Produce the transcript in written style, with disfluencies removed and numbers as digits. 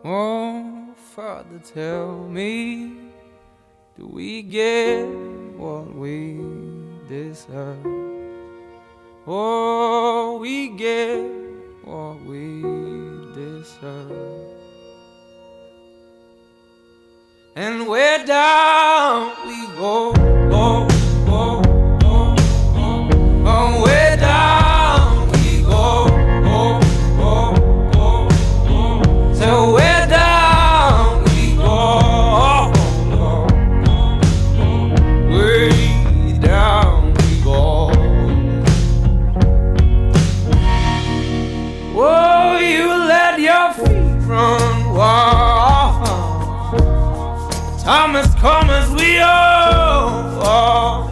Oh, Father, tell me, do we get what we deserve? Oh, we get what we deserve. And where down we go, go, go, go, go. Oh, where down we go, go, go, go, go. So where down we go, go, go, go. Way down we go. Oh, you let your feet run wild. Time has come as we all